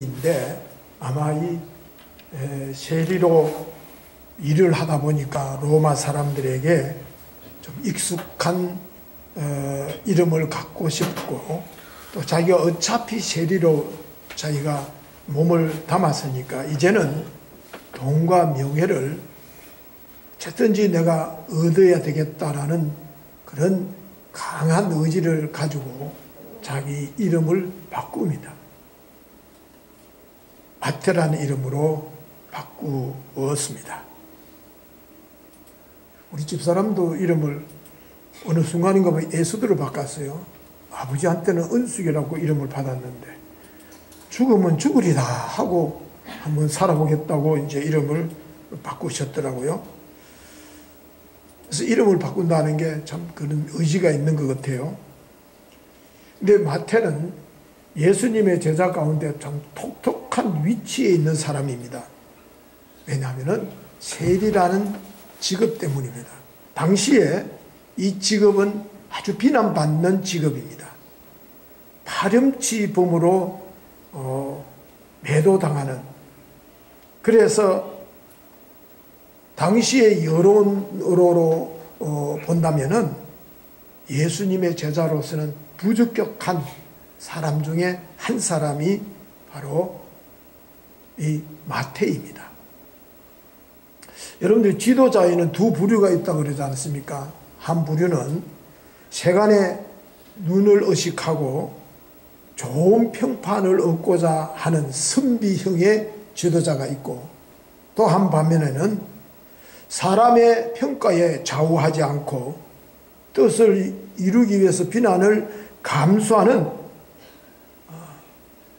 인데 아마 이 세리로 일을 하다 보니까 로마 사람들에게 좀 익숙한 이름을 갖고 싶고, 또 자기가 어차피 세리로 자기가 몸을 담았으니까 이제는 돈과 명예를 어쨌든지 내가 얻어야 되겠다라는 그런 강한 의지를 가지고 자기 이름을 바꿉니다. 마태라는 이름으로 바꾸었습니다. 우리 집사람도 이름을 어느 순간인가 보면 예수들을 바꿨어요. 아버지한테는 은숙이라고 이름을 받았는데 죽으면 죽으리다 하고 한번 살아보겠다고 이제 이름을 바꾸셨더라고요. 그래서 이름을 바꾼다는 게 참 그런 의지가 있는 것 같아요. 근데 마태는 예수님의 제자 가운데 참 독특한 위치에 있는 사람입니다. 왜냐하면 세리라는 직업 때문입니다. 당시에 이 직업은 아주 비난받는 직업입니다. 파렴치범으로 매도당하는, 그래서 당시의 여론으로 본다면은 예수님의 제자로서는 부적격한 사람 중에 한 사람이 바로 이 마태입니다. 여러분들 지도자에는 두 부류가 있다고 그러지 않습니까? 한 부류는 세간의 눈을 의식하고 좋은 평판을 얻고자 하는 선비형의 지도자가 있고, 또 한 반면에는 사람의 평가에 좌우하지 않고 뜻을 이루기 위해서 비난을 감수하는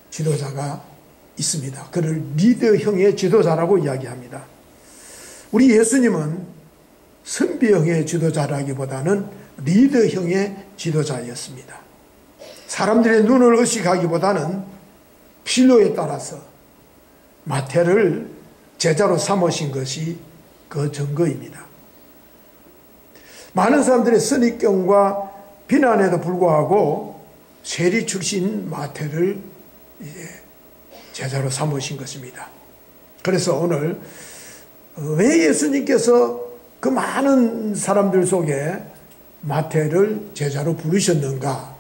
지도자가 있습니다. 그를 리더형의 지도자라고 이야기합니다. 우리 예수님은 선비형의 지도자라기보다는 리더형의 지도자였습니다. 사람들의 눈을 의식하기보다는 필요에 따라서 마태를 제자로 삼으신 것이 그 증거입니다. 많은 사람들의 선입견과 비난에도 불구하고 세리 출신 마태를 이제 제자로 삼으신 것입니다. 그래서 오늘 왜 예수님께서 그 많은 사람들 속에 마태를 제자로 부르셨는가?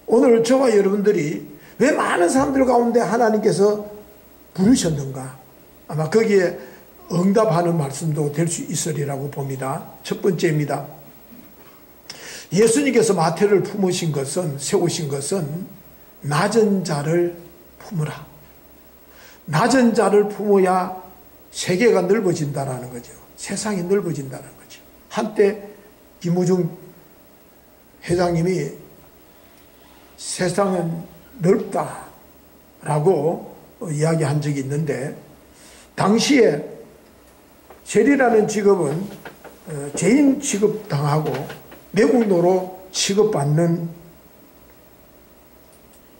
오늘 저와 여러분들이 왜 많은 사람들 가운데 하나님께서 부르셨는가? 아마 거기에 응답하는 말씀도 될 수 있으리라고 봅니다. 첫 번째입니다. 예수님께서 마태를 품으신 것은, 세우신 것은 낮은 자를 품으라. 낮은 자를 품어야 세계가 넓어진다라는 거죠. 세상이 넓어진다는 거죠. 한때 김우중 회장님이 세상은 넓다라고 이야기한 적이 있는데, 당시에 세리라는 직업은 죄인 취급당하고 매국노로 취급받는,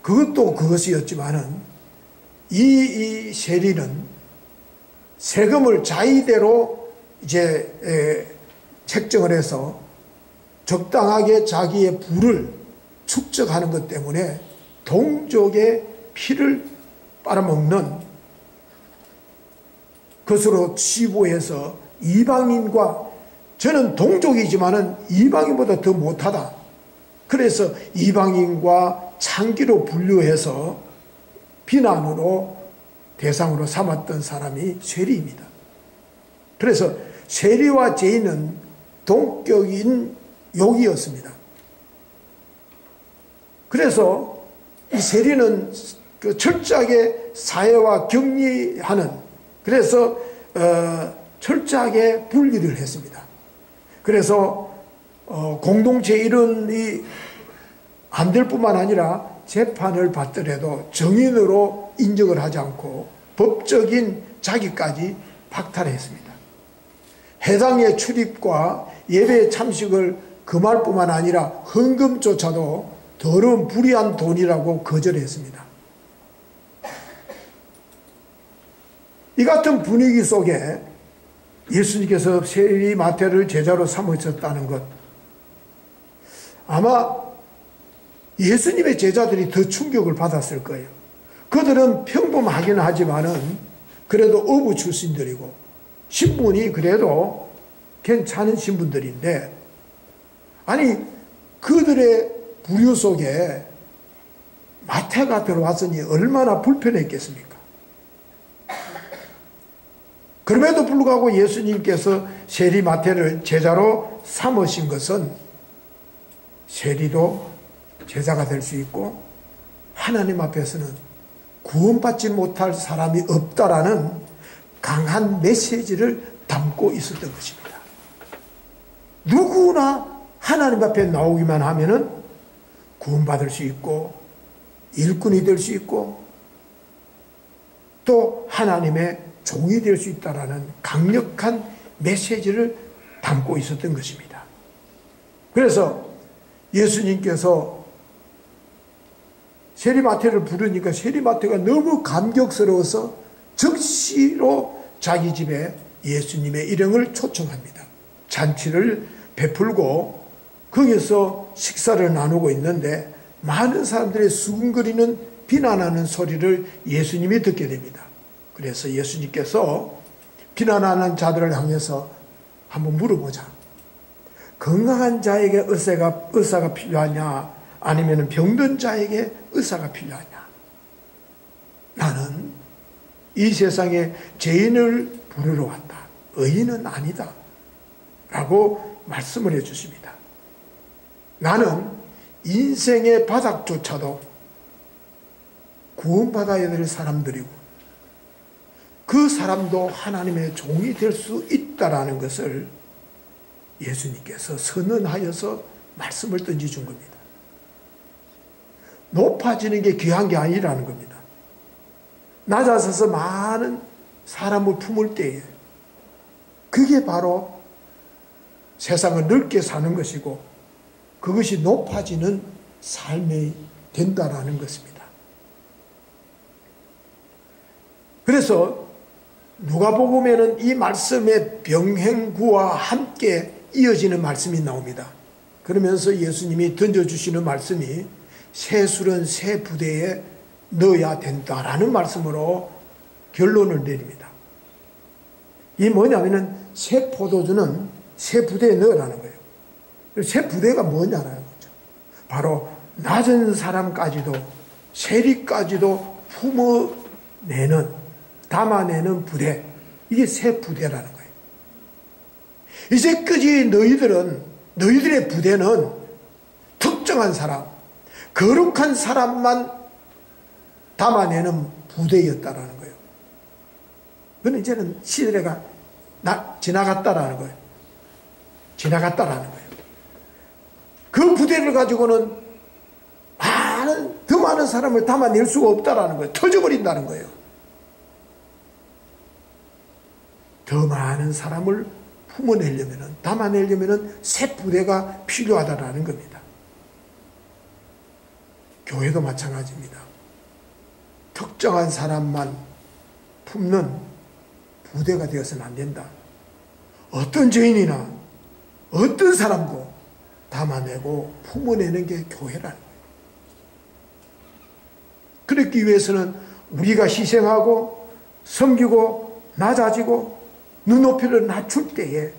그것도 그것이었지만은 이 세리는 세금을 자의대로 이제 책정을 해서 적당하게 자기의 부를 축적하는 것 때문에 동족의 피를 빨아먹는 것으로 치부해서 이방인과, 저는 동족이지만은 이방인보다 더 못하다, 그래서 이방인과 창기로 분류해서 비난으로 대상으로 삼았던 사람이 세리입니다. 그래서 세리와 죄인은 동격인 욕이었습니다. 그래서 이 세리는 그 철저하게 사회와 격리하는, 그래서 철저하게 분리를 했습니다. 그래서 공동체 이론이 안 될 뿐만 아니라 재판을 받더라도 정인으로 인정을 하지 않고 법적인 자기까지 박탈했습니다. 회당의 출입과 예배 참식을 금할 뿐만 아니라 헌금조차도 더러운 불의한 돈이라고 거절했습니다. 이 같은 분위기 속에 예수님께서 세리 마태를 제자로 삼으셨다는 것, 아마 예수님의 제자들이 더 충격을 받았을 거예요. 그들은 평범하긴 하지만은 그래도 어부 출신들이고 신분이 그래도 괜찮은 신분들인데, 아니 그들의 부류 속에 마태가 들어왔으니 얼마나 불편했겠습니까? 그럼에도 불구하고 예수님께서 세리 마태를 제자로 삼으신 것은 세리도 제자가 될 수 있고 하나님 앞에서는 구원받지 못할 사람이 없다라는 강한 메시지를 담고 있었던 것입니다. 누구나 하나님 앞에 나오기만 하면은 구원받을 수 있고 일꾼이 될 수 있고 또 하나님의 종이 될 수 있다라는 강력한 메시지를 담고 있었던 것입니다. 그래서 예수님께서 세리마태를 부르니까 세리마태가 너무 감격스러워서 즉시로 자기 집에 예수님의 일행을 초청합니다. 잔치를 베풀고 거기서 식사를 나누고 있는데 많은 사람들의 수군거리는 비난하는 소리를 예수님이 듣게 됩니다. 그래서 예수님께서 비난하는 자들을 향해서 한번 물어보자. 건강한 자에게 의사가 필요하냐, 아니면 병든 자에게 의사가 필요하냐. 나는 이 세상에 죄인을 부르러 왔다. 의인은 아니다. 라고 말씀을 해주십니다. 나는 인생의 바닥조차도 구원받아야 될 사람들이고 그 사람도 하나님의 종이 될 수 있다라는 것을 예수님께서 선언하여서 말씀을 던져준 겁니다. 높아지는 게 귀한 게 아니라는 겁니다. 낮아서서 많은 사람을 품을 때에 그게 바로 세상을 넓게 사는 것이고 그것이 높아지는 삶이 된다라는 것입니다. 그래서 누가복음에는 이 말씀의 병행구와 함께 이어지는 말씀이 나옵니다. 그러면서 예수님이 던져주시는 말씀이 새 술은 새 부대에 넣어야 된다라는 말씀으로 결론을 내립니다. 이 뭐냐면은 새 포도주는 새 부대에 넣으라는 거예요. 새 부대가 뭐냐라는 거죠. 바로 낮은 사람까지도 세리까지도 품어내는, 담아내는 부대, 이게 새 부대라는 거예요. 이제까지 너희들의 부대는 특정한 사람, 거룩한 사람만 담아내는 부대였다라는 거예요. 그런데 이제는 시대가 지나갔다라는 거예요. 지나갔다라는 거예요. 그 부대를 가지고는 더 많은 사람을 담아낼 수가 없다라는 거예요. 터져버린다는 거예요. 더 많은 사람을 품어내려면, 담아내려면 새 부대가 필요하다라는 겁니다. 교회도 마찬가지입니다. 특정한 사람만 품는 부대가 되어서는 안 된다. 어떤 죄인이나 어떤 사람도 담아내고 품어내는 게 교회라는 거예요. 그렇기 위해서는 우리가 희생하고 섬기고 낮아지고 눈높이를 낮출 때에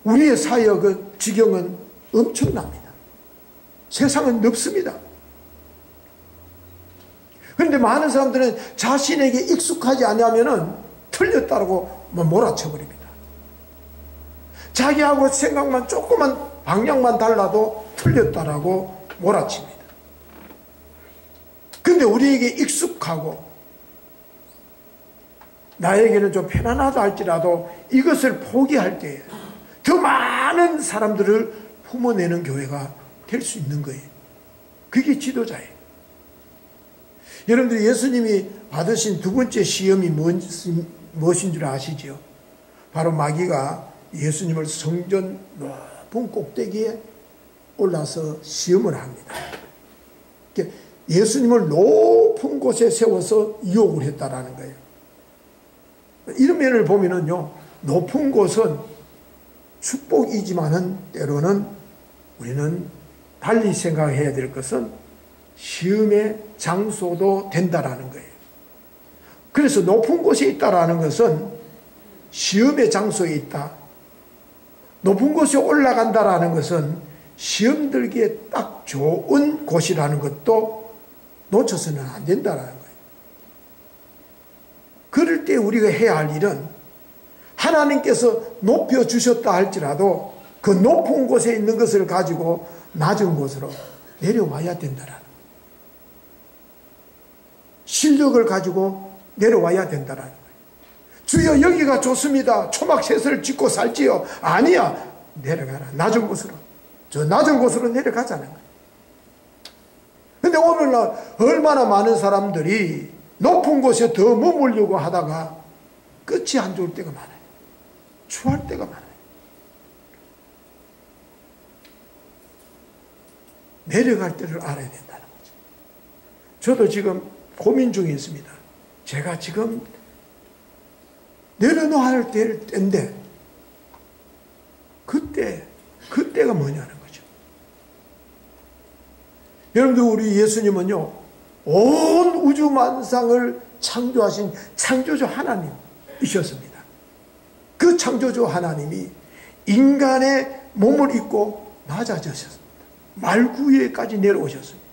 우리의 사역의 지경은 엄청납니다. 세상은 넓습니다. 그런데 많은 사람들은 자신에게 익숙하지 않으면은 틀렸다고 몰아쳐버립니다. 자기하고 생각만 조그만 방향만 달라도 틀렸다라고 몰아칩니다. 근데 우리에게 익숙하고 나에게는 좀 편안하다 할지라도 이것을 포기할 때에 더 많은 사람들을 품어내는 교회가 될 수 있는 거예요. 그게 지도자예요. 여러분들 예수님이 받으신 두 번째 시험이 무엇인 줄 아시죠? 바로 마귀가 예수님을 성전 높은 꼭대기에 올라서 시험을 합니다. 예수님을 높은 곳에 세워서 유혹을 했다라는 거예요. 이런 면을 보면은요, 높은 곳은 축복이지만은 때로는 우리는 달리 생각해야 될 것은 시험의 장소도 된다라는 거예요. 그래서 높은 곳에 있다라는 것은 시험의 장소에 있다. 높은 곳에 올라간다라는 것은 시험 들기에 딱 좋은 곳이라는 것도 놓쳐서는 안 된다라는 거예요. 그럴 때 우리가 해야 할 일은 하나님께서 높여주셨다 할지라도 그 높은 곳에 있는 것을 가지고 낮은 곳으로 내려와야 된다라는 거예요. 실력을 가지고 내려와야 된다라는 거예요. 주여 여기가 좋습니다. 초막셋을 짓고 살지요. 아니야. 내려가라. 낮은 곳으로. 저 낮은 곳으로 내려가자는 거예요. 근데 오늘날 얼마나 많은 사람들이 높은 곳에 더 머물려고 하다가 끝이 안 좋을 때가 많아요. 추할 때가 많아요. 내려갈 때를 알아야 된다는 거죠. 저도 지금 고민 중에 있습니다. 제가 지금 내려놓아야 될 때인데 그때가 뭐냐는 거죠. 여러분들 우리 예수님은요 온 우주 만상을 창조하신 창조주 하나님이셨습니다. 그 창조주 하나님이 인간의 몸을 입고 낮아지셨습니다. 말구에까지 내려오셨습니다.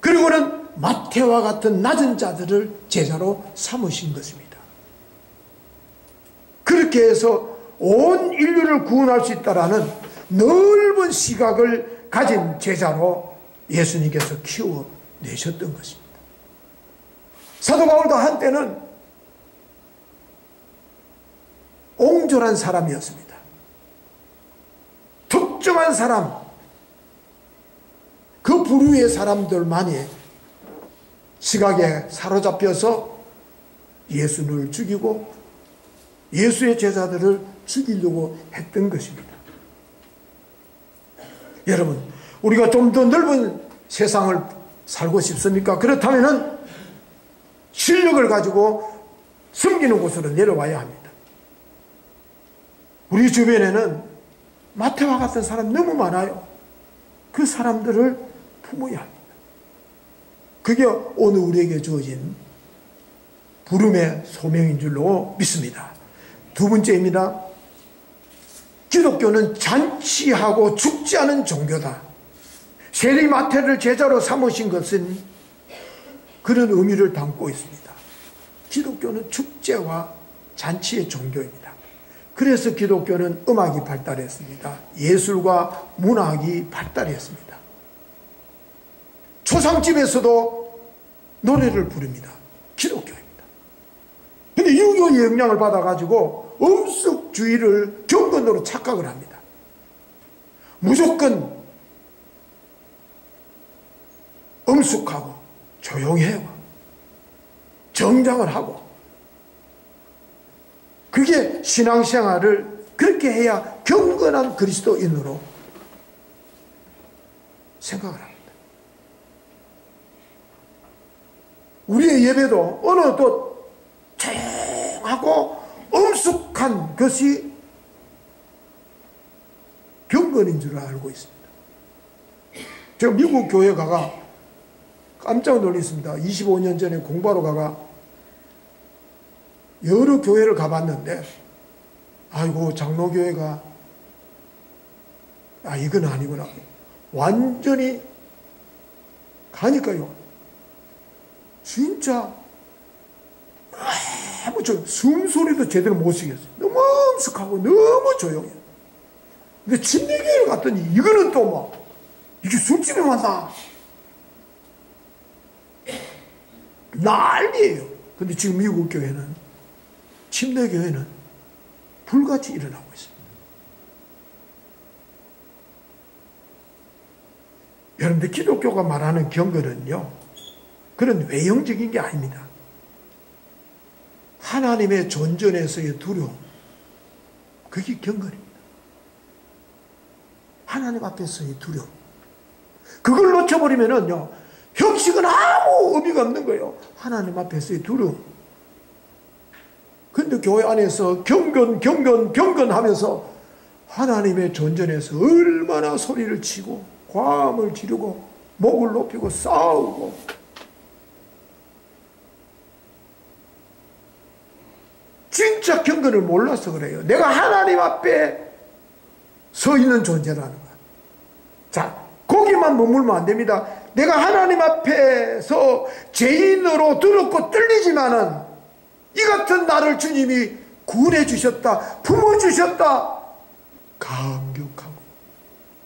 그리고는 마태와 같은 낮은 자들을 제자로 삼으신 것입니다. 그렇게 해서 온 인류를 구원할 수 있다라는 넓은 시각을 가진 제자로 예수님께서 키워내셨던 것입니다. 사도 바울도 한때는 옹졸한 사람이었습니다. 특정한 사람, 그 부류의 사람들만이 시각에 사로잡혀서 예수를 죽이고 예수의 제자들을 죽이려고 했던 것입니다. 여러분, 우리가 좀 더 넓은 세상을 살고 싶습니까? 그렇다면 실력을 가지고 섬기는 곳으로 내려와야 합니다. 우리 주변에는 마태와 같은 사람 너무 많아요. 그 사람들을 품어야 합니다. 그게 오늘 우리에게 주어진 부름의 소명인 줄로 믿습니다. 두 번째입니다. 기독교는 잔치하고 죽지 않은 종교다. 세리 마태를 제자로 삼으신 것은 그런 의미를 담고 있습니다. 기독교는 축제와 잔치의 종교입니다. 그래서 기독교는 음악이 발달했습니다. 예술과 문학이 발달했습니다. 초상집에서도 노래를 부릅니다. 기독교입니다. 근데 유교의 영향을 받아가지고 음습주의를 경건으로 착각을 합니다. 무조건 음숙하고 조용해요. 정장을 하고 그게 신앙생활을 그렇게 해야 경건한 그리스도인으로 생각을 합니다. 우리의 예배도 어느 또 조용하고 엄숙한 것이 경건인 줄 알고 있습니다. 제가 미국 교회 가가 깜짝 놀랐습니다. 25년 전에 공부하러 가가 여러 교회를 가봤는데 아이고 장로교회가 이건 아니구나. 완전히 가니까요. 진짜 너무 숨소리도 제대로 못 쉬겠어요. 너무 엄숙하고 너무 조용해요. 근데 침례교회를 갔더니 이거는 또 막 이게 술집에 왔나 난리예요. 근데 지금 미국 교회는 침례교회는 불같이 일어나고 있습니다. 여러분들 기독교가 말하는 경건은요 그런 외형적인 게 아닙니다. 하나님의 존전에서의 두려움, 그게 경건입니다. 하나님 앞에서의 두려움. 그걸 놓쳐버리면은요 형식은 아무 의미가 없는 거예요. 하나님 앞에서의 두려움. 근데 교회 안에서 경건 하면서 하나님의 존전에서 얼마나 소리를 치고 과음을 지르고 목을 높이고 싸우고 진짜 경건을 몰라서 그래요. 내가 하나님 앞에 서 있는 존재라는 거야. 자, 거기만 머물면 안 됩니다. 내가 하나님 앞에서 죄인으로 더럽고 떨리지만은 이 같은 나를 주님이 구원해 주셨다, 품어 주셨다, 감격하고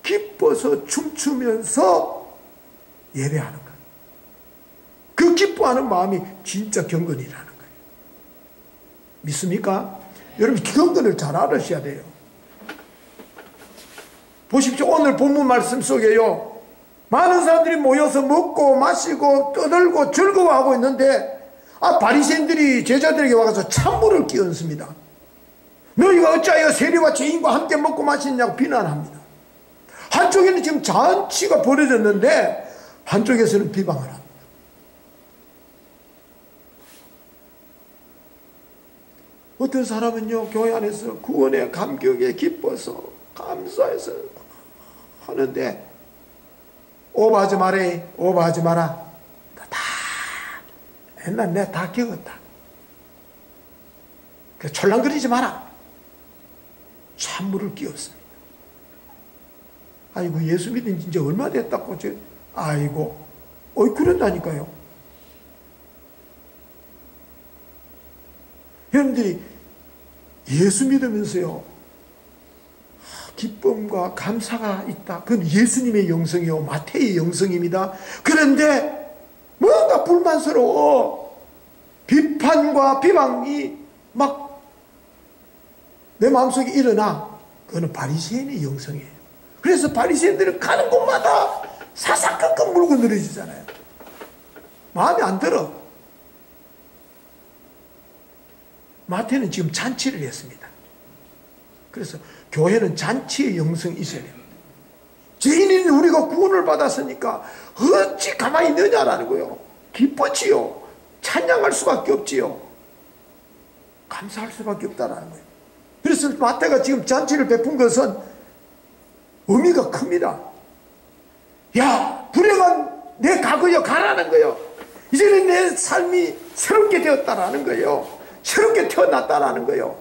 기뻐서 춤추면서 예배하는 거예요. 그 기뻐하는 마음이 진짜 경건이라는 거예요. 믿습니까? 여러분, 경건을 잘 알으셔야 돼요. 보십시오. 오늘 본문 말씀 속에요, 많은 사람들이 모여서 먹고 마시고 떠들고 즐거워하고 있는데 바리새인들이 제자들에게 와서 찬물을 끼얹습니다. 너희가 어찌하여 세리와 죄인과 함께 먹고 마시느냐고 비난합니다. 한쪽에는 지금 잔치가 벌어졌는데 한쪽에서는 비방을 합니다. 어떤 사람은요, 교회 안에서 구원의 감격에 기뻐서 감사해서 하는데 오버하지 마라, 오버하지 마라. 다 옛날 내가 다 겪었다. 그래서 철랑거리지 마라. 찬물을 끼웠습니다. 아이고, 예수 믿은 지 이제 얼마 됐다고. 아이고, 그런다니까요. 여러분들이 예수 믿으면서요, 기쁨과 감사가 있다. 그건 예수님의 영성이요, 마태의 영성입니다. 그런데 뭔가 불만스러워, 비판과 비방이 막 내 마음속에 일어나. 그거는 바리새인의 영성이에요. 그래서 바리새인들은 가는 곳마다 사사건건 물고 늘어지잖아요. 마음에 안 들어. 마태는 지금 잔치를 했습니다. 그래서 교회는 잔치의 영성이 있어야 됩니다. 죄인인 우리가 구원을 받았으니까 어찌 가만히 있느냐라는 거예요. 기뻤지요. 찬양할 수밖에 없지요. 감사할 수밖에 없다라는 거예요. 그래서 마태가 지금 잔치를 베푼 것은 의미가 큽니다. 야, 불행한 내 과거여 가라는 거예요. 이제는 내 삶이 새롭게 되었다라는 거예요. 새롭게 태어났다라는 거예요.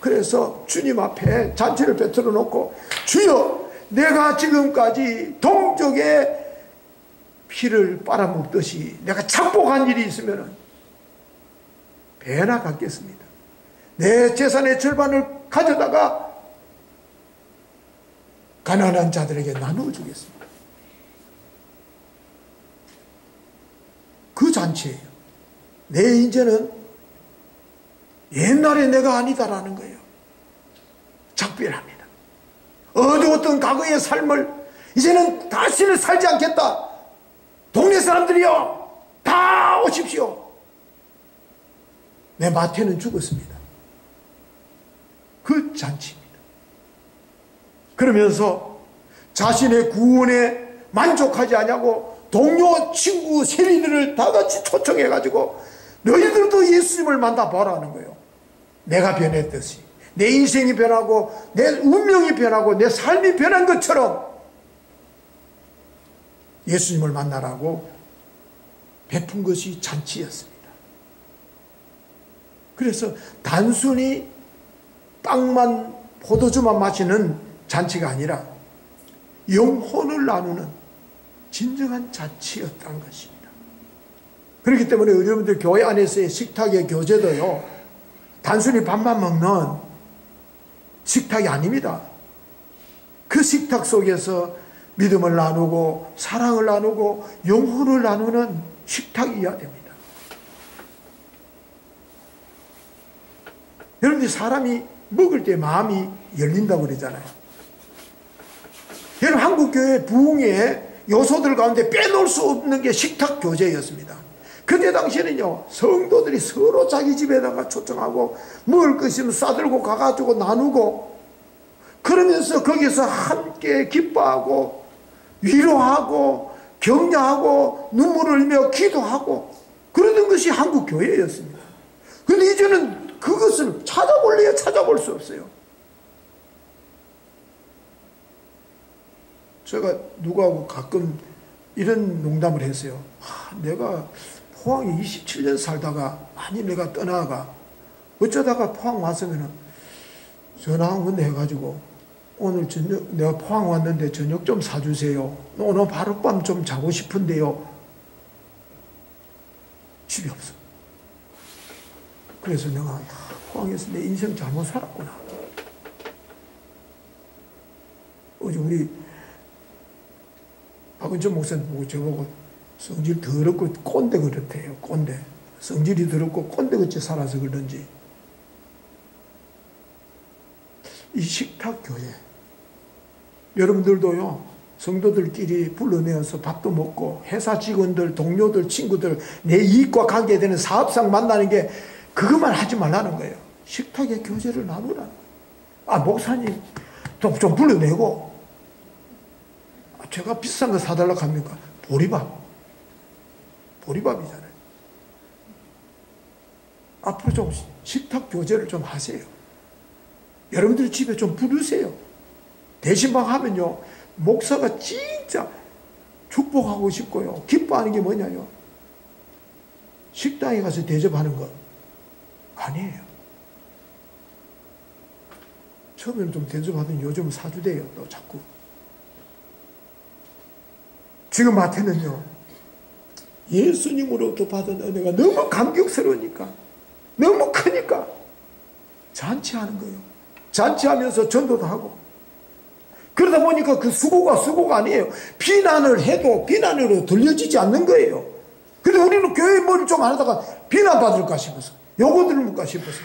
그래서 주님 앞에 잔치를 베풀어 놓고, 주여, 내가 지금까지 동족의 피를 빨아먹듯이 내가 착복한 일이 있으면 배나 갖겠습니다. 내 재산의 절반을 가져다가 가난한 자들에게 나누어 주겠습니다. 그 잔치예요. 내 인재는 옛날에 내가 아니다라는 거예요. 작별합니다. 어두웠던 과거의 삶을 이제는 다시는 살지 않겠다. 동네 사람들이여, 다 오십시오. 내 마태는 죽었습니다. 그 잔치입니다. 그러면서 자신의 구원에 만족하지 않냐고 동료, 친구, 세리들을 다 같이 초청해가지고 너희들도 예수님을 만나보라는 거예요. 내가 변했듯이 내 인생이 변하고 내 운명이 변하고 내 삶이 변한 것처럼 예수님을 만나라고 베푼 것이 잔치였습니다. 그래서 단순히 빵만 포도주만 마시는 잔치가 아니라 영혼을 나누는 진정한 잔치였다는 것입니다. 그렇기 때문에 여러분들 교회 안에서의 식탁의 교제도요, 단순히 밥만 먹는 식탁이 아닙니다. 그 식탁 속에서 믿음을 나누고 사랑을 나누고 영혼을 나누는 식탁이어야 됩니다. 여러분들 사람이 먹을 때 마음이 열린다고 그러잖아요. 여러분 한국교회 부흥의 요소들 가운데 빼놓을 수 없는 게 식탁 교제였습니다. 그때 당시에는요, 성도들이 서로 자기 집에다가 초청하고 먹을 것 있으면 싸들고 가가지고 나누고, 그러면서 거기서 함께 기뻐하고 위로하고 격려하고 눈물을 흘리며 기도하고 그러던 것이 한국교회였습니다. 그런데 이제는 그것을 찾아볼래야 찾아볼 수 없어요. 제가 누구하고 가끔 이런 농담을 했어요. 내가 포항에 27년 살다가 많이 내가 떠나가 어쩌다가 포항 왔으면 전화 한 번 해가지고 오늘 저녁 내가 포항 왔는데 저녁 좀 사주세요. 오늘 하룻밤 좀 자고 싶은데요. 집이 없어. 그래서 내가 포항에서 내 인생 잘못 살았구나. 어제 우리 박은천 목사님 보고 저보고 성질 더럽고 꼰대 그렇대요. 꼰대. 성질이 더럽고 꼰대같이 살아서 그런지. 이 식탁교회 여러분들도요 성도들끼리 불러내어서 밥도 먹고 회사 직원들 동료들 친구들 내 이익과 관계되는 사업상 만나는 게 그것만 하지 말라는 거예요. 식탁의 교제를 나누라는 거예요. 목사님 좀 불러내고 제가 비싼 거 사달라고 합니까? 보리밥이잖아요. 앞으로 좀 식탁 교제를 좀 하세요. 여러분들 집에 좀 부르세요. 대신방 하면요 목사가 진짜 축복하고 싶고요 기뻐하는 게 뭐냐요, 식당에 가서 대접하는 건 아니에요. 처음에는 좀 대접하더니 요즘 사주대요. 또 자꾸. 지금 마태는요 예수님으로부터 받은 은혜가 너무 감격스러우니까, 너무 크니까 잔치하는 거예요. 잔치하면서 전도도 하고. 그러다 보니까 그 수고가 아니에요. 비난을 해도 비난으로 들려지지 않는 거예요. 근데 우리는 교회 머리 좀 안 하다가 비난받을까 싶어서, 요거 들을까 싶어서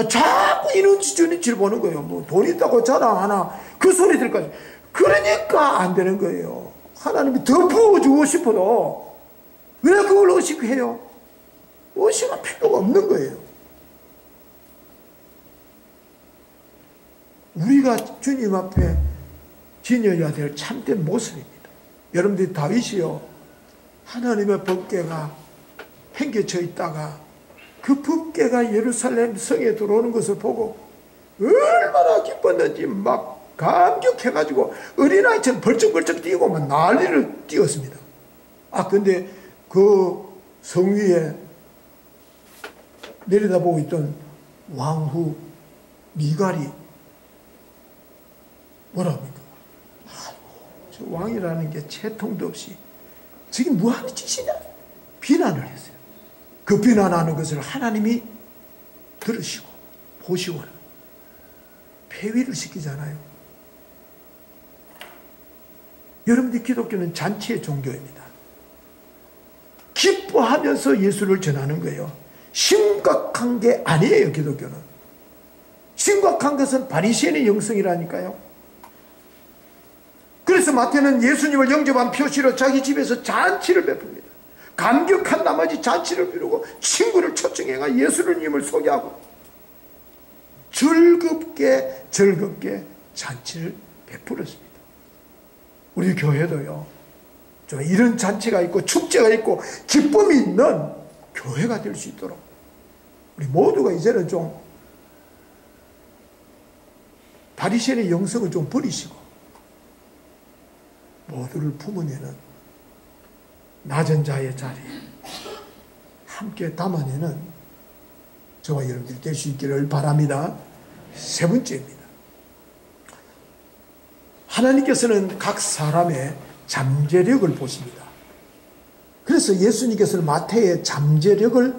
자꾸 이런지를 보는 거예요. 뭐 돈 있다고 자랑하나 그 소리 들을까 싶어서. 그러니까 안 되는 거예요. 하나님이 더 부어주고 싶어도 왜 그걸 의식해요? 의식할 필요가 없는 거예요. 우리가 주님 앞에 지녀야 될 참된 모습입니다. 여러분들이 다윗이요 하나님의 법궤가 행겨져 있다가 그 법궤가 예루살렘 성에 들어오는 것을 보고 얼마나 기뻤는지 막 감격해가지고 어린아이처럼 벌쩍벌쩍 뛰고 막 난리를 띄웠습니다. 근데 그 성 위에 내려다보고 있던 왕후 미갈이 뭐라 합니까? 저 왕이라는 게 채통도 없이 지금 뭐하는 짓이냐? 비난을 했어요. 그 비난하는 것을 하나님이 들으시고 보시고는 폐위를 시키잖아요. 여러분들 기독교는 잔치의 종교입니다. 기뻐하면서 예수를 전하는 거예요. 심각한 게 아니에요. 기독교는 심각한 것은 바리새인의 영성이라니까요. 그래서 마태는 예수님을 영접한 표시로 자기 집에서 잔치를 베풉니다. 감격한 나머지 잔치를 비우고 친구를 초청해가 예수님을 소개하고 즐겁게 잔치를 베풀었습니다. 우리 교회도요 좀 이런 잔치가 있고 축제가 있고 기쁨이 있는 교회가 될 수 있도록 우리 모두가 이제는 좀 바리새인의 영성을 좀 버리시고 모두를 품어내는 낮은 자의 자리에 함께 담아내는 저와 여러분들이 될 수 있기를 바랍니다. 세 번째입니다. 하나님께서는 각 사람의 잠재력을 보십니다. 그래서 예수님께서는 마태의 잠재력을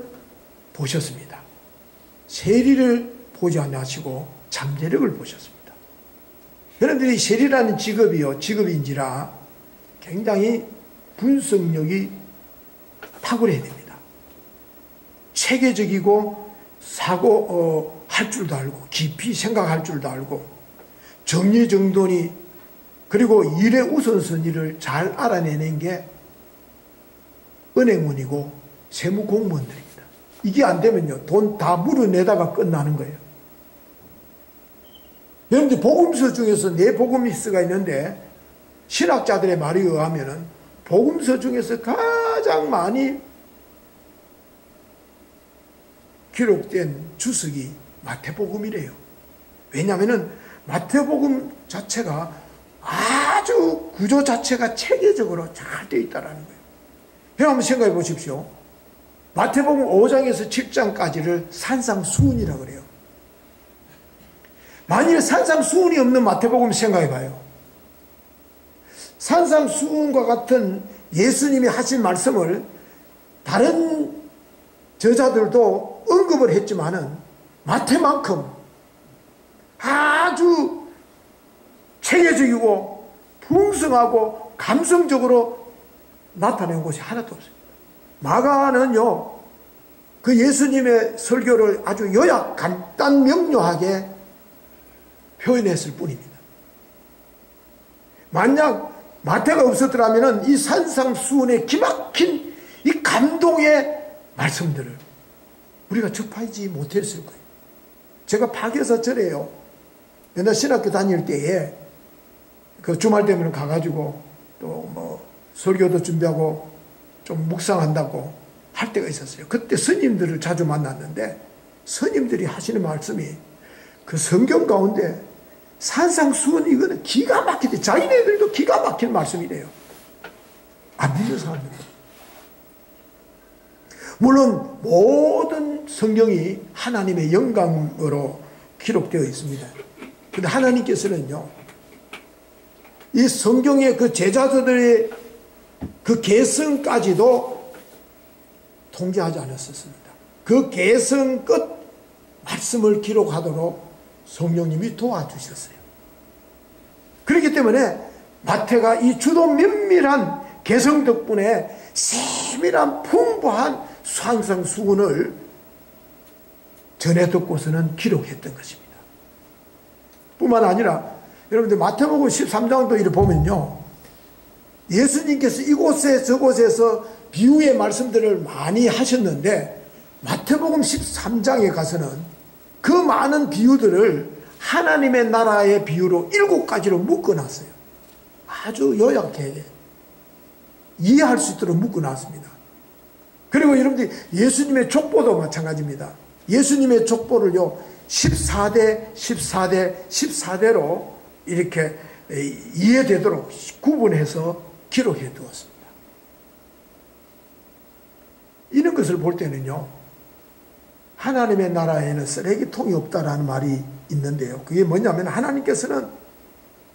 보셨습니다. 세리를 보지 않으시고 잠재력을 보셨습니다. 여러분들이 세리라는 직업인지라 굉장히 분석력이 탁월해야 됩니다. 체계적이고 할 줄도 알고 깊이 생각할 줄도 알고 정리정돈이 그리고 일의 우선순위를 잘 알아내는 게 은행원이고 세무공무원들입니다. 이게 안 되면요 돈 다 물어내다가 끝나는 거예요. 여러분들 복음서 중에서 네 복음서가 있는데 신학자들의 말에 의하면 복음서 중에서 가장 많이 기록된 주석이 마태복음이래요. 왜냐하면 마태복음 자체가 아주 구조 자체가 체계적으로 잘 되어 있다는 거예요. 한번 생각해 보십시오. 마태복음 5장에서 7장까지를 산상수훈이라고 그래요. 만일 산상수훈이 없는 마태복음 생각해 봐요. 산상수훈과 같은 예수님이 하신 말씀을 다른 저자들도 언급을 했지만은 마태만큼 아주 체계적이고 풍성하고 감성적으로 나타낸 곳이 하나도 없습니다. 마가는요, 그 예수님의 설교를 아주 요약, 간단, 명료하게 표현했을 뿐입니다. 만약 마태가 없었더라면 이 산상수훈의 기막힌 이 감동의 말씀들을 우리가 접하지 못했을 거예요. 제가 박에서 절에요. 옛날 신학교 다닐 때에 그 주말 되면 가가지고 또 뭐 설교도 준비하고 좀 묵상한다고 할 때가 있었어요. 그때 스님들을 자주 만났는데 스님들이 하시는 말씀이 그 성경 가운데 산상수훈 이거는 기가 막히대. 자기네들도 기가 막힌 말씀이래요. 안 믿는 사람들. 물론 모든 성경이 하나님의 영광으로 기록되어 있습니다. 그런데 하나님께서는요, 이 성경의 그 제자들의 그 개성까지도 통제하지 않았었습니다. 그 개성 끝 말씀을 기록하도록 성령님이 도와주셨어요. 그렇기 때문에 마태가 이 주도 면밀한 개성 덕분에 세밀한 풍부한 산상수훈을 전해 듣고서는 기록했던 것입니다. 뿐만 아니라 여러분들 마태복음 13장도 이렇게 보면요, 예수님께서 이곳에 저곳에서 비유의 말씀들을 많이 하셨는데 마태복음 13장에 가서는 그 많은 비유들을 하나님의 나라의 비유로 7가지로 묶어놨어요. 아주 요약하게 이해할 수 있도록 묶어놨습니다. 그리고 여러분들 예수님의 족보도 마찬가지입니다. 예수님의 족보를요 14대 14대 14대로 이렇게 이해되도록 구분해서 기록해 두었습니다. 이런 것을 볼 때는요, 하나님의 나라에는 쓰레기통이 없다라는 말이 있는데요, 그게 뭐냐면 하나님께서는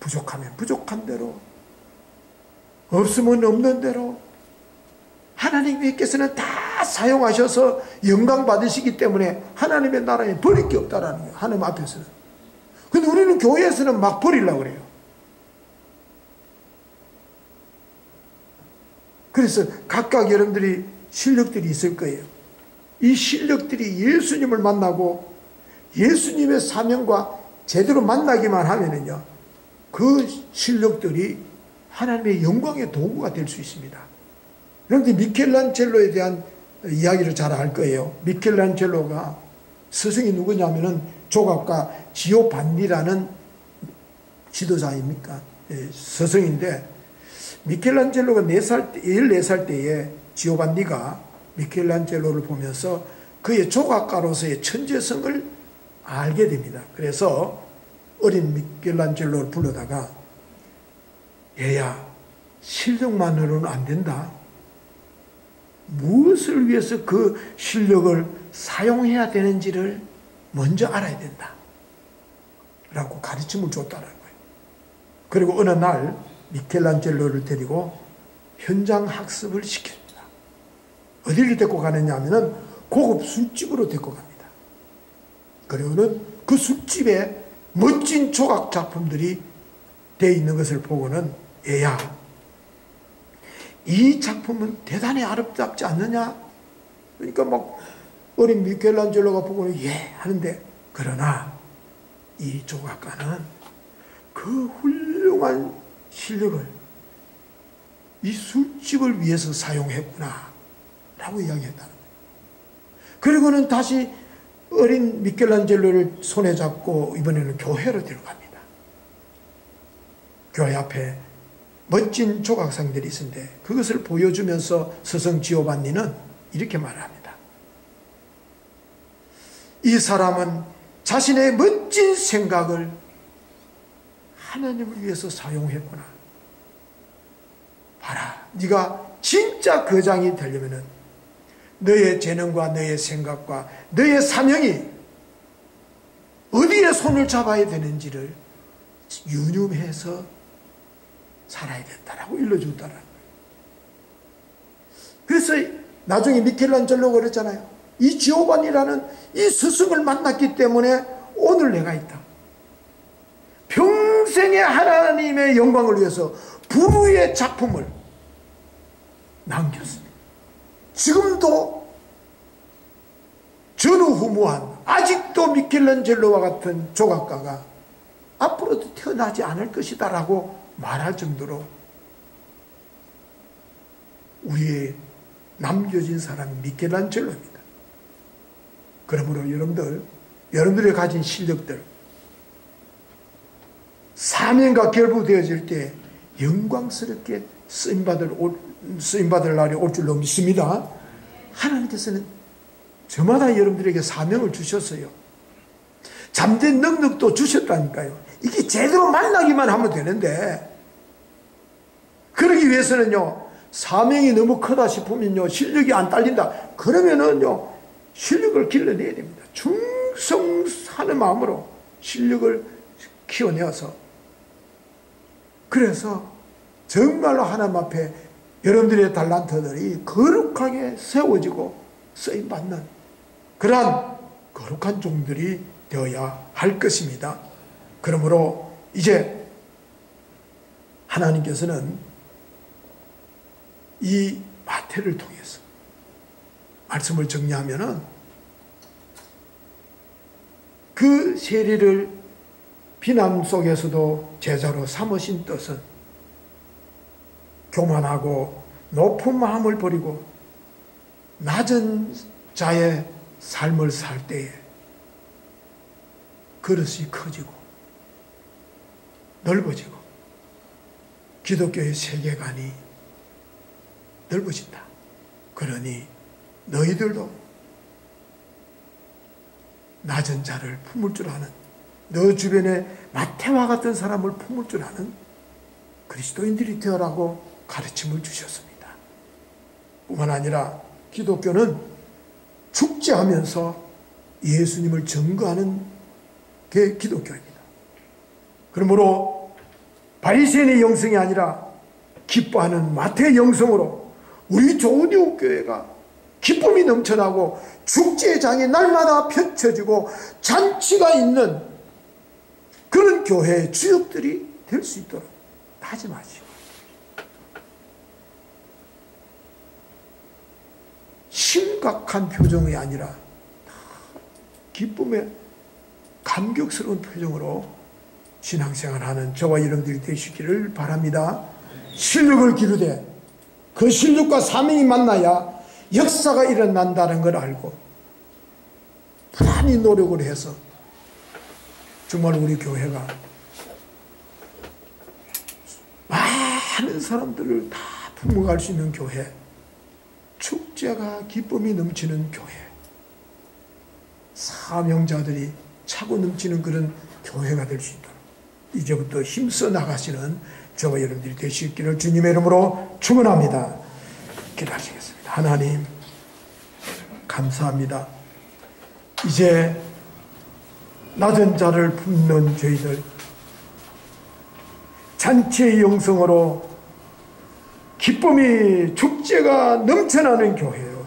부족하면 부족한 대로, 없으면 없는 대로 하나님께서는 다 사용하셔서 영광 받으시기 때문에 하나님의 나라에 버릴 게 없다라는 거예요. 하나님 앞에서는. 근데 우리는 교회에서는 막 버리려고 그래요. 그래서 각각 여러분들이 실력들이 있을 거예요. 이 실력들이 예수님을 만나고 예수님의 사명과 제대로 만나기만 하면은요, 그 실력들이 하나님의 영광의 도구가 될 수 있습니다. 여러분들 미켈란젤로에 대한 이야기를 잘 알 거예요. 미켈란젤로가 스승이 누구냐면은 조각가 지오반니라는 지도자입니까? 스승인데, 미켈란젤로가 14살 때에 지오반니가 미켈란젤로를 보면서 그의 조각가로서의 천재성을 알게 됩니다. 그래서 어린 미켈란젤로를 불러다가, 얘야, 실력만으로는 안 된다. 무엇을 위해서 그 실력을 사용해야 되는지를 먼저 알아야 된다 라고 가르침을 줬다는 거예요. 그리고 어느 날 미켈란젤로를 데리고 현장 학습을 시킵니다. 어디를 데리고 가느냐 하면은 고급 술집으로 데리고 갑니다. 그리고는 그 술집에 멋진 조각 작품들이 되어 있는 것을 보고는, 얘야, 이 작품은 대단히 아름답지 않느냐? 그러니까 막 어린 미켈란젤로가 보고는 예 하는데, 그러나 이 조각가는 그 훌륭한 실력을 이 술집을 위해서 사용했구나 라고 이야기했다는 거예요. 그리고는 다시 어린 미켈란젤로를 손에 잡고 이번에는 교회로 데려갑니다. 교회 앞에 멋진 조각상들이 있는데 그것을 보여주면서 스승 지오반니는 이렇게 말합니다. 이 사람은 자신의 멋진 생각을 하나님을 위해서 사용했구나. 봐라, 네가 진짜 거장이 되려면은 너의 재능과 너의 생각과 너의 사명이 어디에 손을 잡아야 되는지를 유념해서 살아야 된다라고 일러준다라는 거예요. 그래서 나중에 미켈란젤로가 그랬잖아요. 이 지오반이라는 이 스승을 만났기 때문에 오늘 내가 있다. 평생의 하나님의 영광을 위해서 불후의 작품을 남겼습니다. 지금도 전후무한 아직도 미켈란젤로와 같은 조각가가 앞으로도 태어나지 않을 것이다 라고 말할 정도로 우리의 남겨진 사람이 미켈란젤로입니다. 그러므로 여러분들이 가진 실력들, 사명과 결부되어질 때 영광스럽게 쓰임받을 날이 올 줄로 믿습니다. 하나님께서는 저마다 여러분들에게 사명을 주셨어요. 잠든 능력도 주셨다니까요. 이게 제대로 만나기만 하면 되는데, 그러기 위해서는요, 사명이 너무 크다 싶으면요, 실력이 안 딸린다. 그러면은요, 실력을 길러내야 됩니다. 충성하는 마음으로 실력을 키워내어서, 그래서 정말로 하나님 앞에 여러분들의 달란트들이 거룩하게 세워지고 쓰임받는 그러한 거룩한 종들이 되어야 할 것입니다. 그러므로 이제 하나님께서는 이 마태를 통해서 말씀을 정리하면은 그 세리를 비난 속에서도 제자로 삼으신 뜻은 교만하고 높은 마음을 버리고 낮은 자의 삶을 살 때에 그릇이 커지고 넓어지고 기독교의 세계관이 넓어진다. 그러니 너희들도 낮은 자를 품을 줄 아는, 너 주변에 마태와 같은 사람을 품을 줄 아는 그리스도인들이 되어라고 가르침을 주셨습니다. 뿐만 아니라 기독교는 축제하면서 예수님을 증거하는 게 기독교입니다. 그러므로 바리새인의 영성이 아니라 기뻐하는 마태의 영성으로 우리 조은유교회가 기쁨이 넘쳐나고 축제장이 날마다 펼쳐지고 잔치가 있는 그런 교회의 주역들이 될 수 있도록 다짐하시고, 심각한 표정이 아니라 기쁨의 감격스러운 표정으로 신앙생활하는 저와 여러분들이 되시기를 바랍니다. 실력을 기르되 그 실력과 사명이 만나야 역사가 일어난다는 걸 알고 부단히 노력을 해서 정말 우리 교회가 많은 사람들을 다 품어갈 수 있는 교회, 축제가 기쁨이 넘치는 교회, 사명자들이 차고 넘치는 그런 교회가 될 수 있도록 이제부터 힘써 나가시는 저와 여러분들이 되시기를 주님의 이름으로 축원합니다. 기도하시겠습니다. 하나님 감사합니다. 이제 낮은 자를 품는 저희들, 잔치의 영성으로 기쁨이 축제가 넘쳐나는 교회요,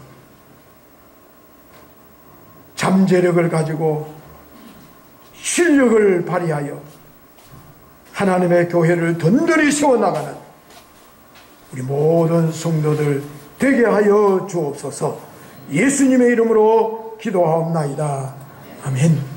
잠재력을 가지고 실력을 발휘하여 하나님의 교회를 든든히 세워나가는 우리 모든 성도들 되게 하여 주옵소서. 예수님의 이름으로 기도하옵나이다. 아멘.